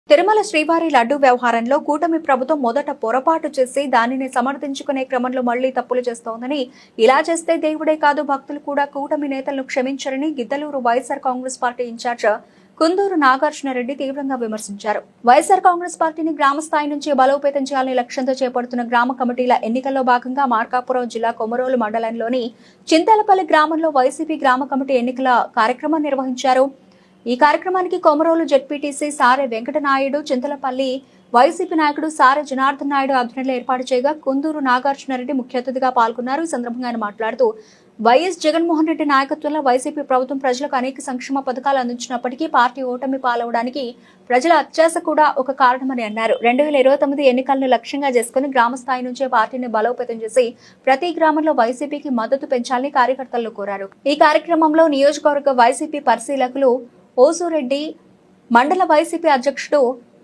తిరుమల శ్రీవారి లడ్డు వ్యవహారంలో కూటమి ప్రభుత్వం మొదట పొరపాటు చేసి దానిని సమర్థించుకునే క్రమంలో మళ్లీ తప్పులు చేస్తోందని, ఇలా చేస్తే దేవుడే కాదు భక్తులు కూడా కూటమి నేతలను క్షమించరని గిద్దలూరు వైఎస్ఆర్ కాంగ్రెస్ పార్టీ ఇన్ఛార్జ్ కుందూరు నాగార్జునరెడ్డి తీవ్రంగా విమర్శించారు. వైఎస్ఆర్ కాంగ్రెస్ పార్టీని గ్రామ స్థాయి నుంచి బలోపేతం చేయాలని లక్ష్యంతో చేపడుతున్న గ్రామ కమిటీల ఎన్నికల్లో భాగంగా మార్కాపురం జిల్లా కొమరోలు మండలంలోని చింతలపల్లి గ్రామంలో వైసీపీ గ్రామ కమిటీ ఎన్నికల కార్యక్రమం నిర్వహించారు. ఈ కార్యక్రమానికి కొమరోలు జెడ్పీటీసీ సారె వెంకటనాయుడు, చింతలపల్లి వైసీపీ నాయకుడు సారె జనార్దన్ నాయుడు ఆధ్వర్యంలో ఏర్పాటు చేయగా కుందూరు నాగార్జునరెడ్డి ముఖ్య అతిథిగా పాల్గొన్నారు. ఈ సందర్భంగా ఆయన మాట్లాడుతూ, వైఎస్ జగన్మోహన్ రెడ్డి నాయకత్వంలో వైసీపీ ప్రభుత్వం ప్రజలకు అనేక సంక్షేమ పథకాలు అందించినప్పటికీ పార్టీ ఓటమి పాలవడానికి ప్రజల అత్యాశ కూడా ఒక కారణమని అన్నారు. 2029 ఎన్నికలను లక్ష్యంగా చేసుకుని గ్రామ స్థాయి నుంచే పార్టీని బలోపేతం చేసి ప్రతి గ్రామంలో వైసీపీకి మద్దతు పెంచాలని కార్యకర్తలను కోరారు. ఈ కార్యక్రమంలో నియోజకవర్గ వైసీపీ పరిశీలకులు ఓసూరెడ్డి, మండల వైసీపీ అధ్యక్షుడు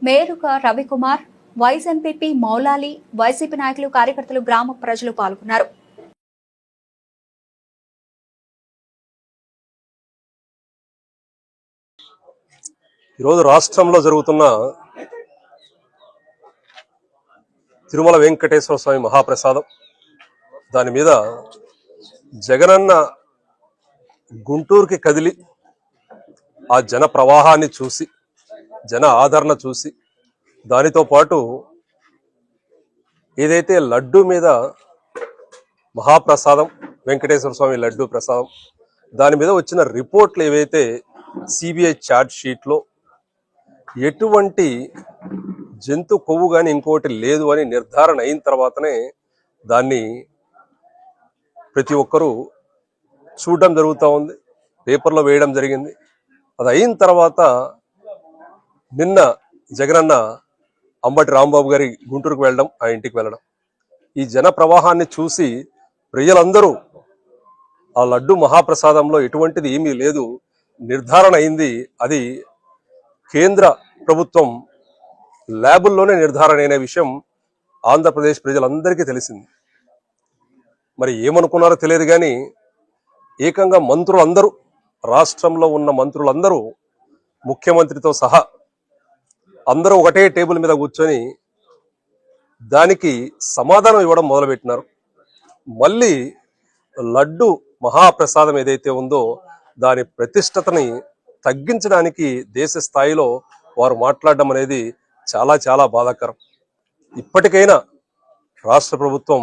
మేరుక రవికుమార్, వైస్ ఎంపీపీ మౌలాలి, వైసీపీ నాయకులు, కార్యకర్తలు, గ్రామ ప్రజలు పాల్గొన్నారు. ఈరోజు రాష్ట్రంలో జరుగుతున్న తిరుమల వెంకటేశ్వర స్వామి మహాప్రసాదం, దాని మీద జగనన్న గుంటూరుకి కదిలి ఆ జన ప్రవాహాన్ని చూసి, జన ఆదరణ చూసి, దానితో పాటు ఏదైతే లడ్డు మీద మహాప్రసాదం, వెంకటేశ్వర స్వామి లడ్డు ప్రసాదం, దాని మీద వచ్చిన రిపోర్ట్లు ఏవైతే సిబిఐ ఛార్జ్ షీట్లో ఎటువంటి జంతు కొవ్వు కానీ ఇంకోటి లేదు అని నిర్ధారణ అయిన తర్వాతనే దాన్ని ప్రతి ఒక్కరూ చూడడం జరుగుతూ ఉంది, పేపర్లో వేయడం జరిగింది. అది అయిన తర్వాత నిన్న జగనన్న అంబటి రాంబాబు గారి గుంటూరుకు వెళ్ళడం, ఆ ఇంటికి వెళ్ళడం, ఈ జన ప్రవాహాన్ని చూసి ప్రజలందరూ ఆ లడ్డు మహాప్రసాదంలో ఎటువంటిది ఏమీ లేదు నిర్ధారణ అయింది, అది కేంద్ర ప్రభుత్వం ల్యాబుల్లోనే నిర్ధారణ అయిన విషయం ఆంధ్రప్రదేశ్ ప్రజలందరికీ తెలిసింది. మరి ఏమనుకున్నారో తెలియదు కానీ ఏకంగా మంత్రులందరూ, రాష్ట్రంలో ఉన్న మంత్రులందరూ, ముఖ్యమంత్రితో సహా అందరూ ఒకటే టేబుల్ మీద కూర్చొని దానికి సమాధానం ఇవ్వడం మొదలుపెట్టినారు. మళ్ళీ లడ్డు మహాప్రసాదం ఏదైతే ఉందో దాని ప్రతిష్టతని తగ్గించడానికి దేశ స్థాయిలో వారు మాట్లాడడం అనేది చాలా చాలా బాధాకరం. ఇప్పటికైనా రాష్ట్ర ప్రభుత్వం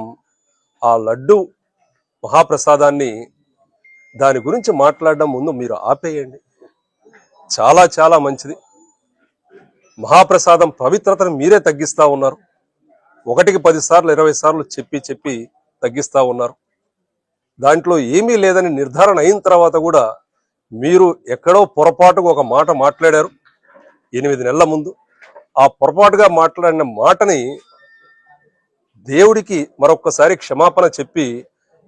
ఆ లడ్డు మహాప్రసాదాన్ని, దాని గురించి మాట్లాడడం ముందు మీరు ఆపేయండి. చాలా చాలా మంచిది. మహాప్రసాదం పవిత్రతను మీరే తగ్గిస్తూ ఉన్నారు. 1కి 10 సార్లు 20 సార్లు చెప్పి తగ్గిస్తూ ఉన్నారు. దాంట్లో ఏమీ లేదని నిర్ధారణ అయిన తర్వాత కూడా మీరు ఎక్కడో పొరపాటుగా ఒక మాట మాట్లాడారు 8 నెలల ముందు. ఆ పొరపాటుగా మాట్లాడిన మాటని దేవుడికి మరొక్కసారి క్షమాపణ చెప్పి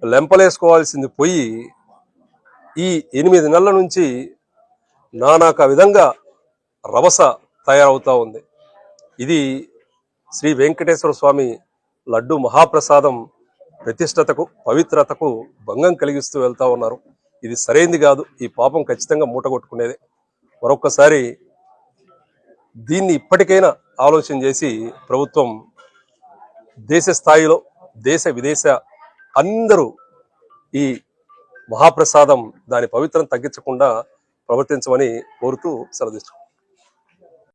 లెంపలేసుకోవాల్సింది పోయి ఈ 8 నెలల నుంచి నానాక విధంగా రభస తయారవుతా ఉంది. ఇది శ్రీ వెంకటేశ్వర స్వామి లడ్డు మహాప్రసాదం ప్రతిష్టతకు, పవిత్రతకు భంగం కలిగిస్తూ వెళ్తా ఉన్నారు. ఇది సరైంది కాదు. ఈ పాపం ఖచ్చితంగా మూటగొట్టుకునేదే. మరొక్కసారి దీన్ని ఇప్పటికైనా ఆలోచన చేసి ప్రభుత్వం దేశ స్థాయిలో, దేశ విదేశ అందరూ ఈ మహాప్రసాదం దాని పవిత్రం తగ్గించకుండా ప్రవర్తించమని కోరుతూ సెలవు తీసుకుంటాం.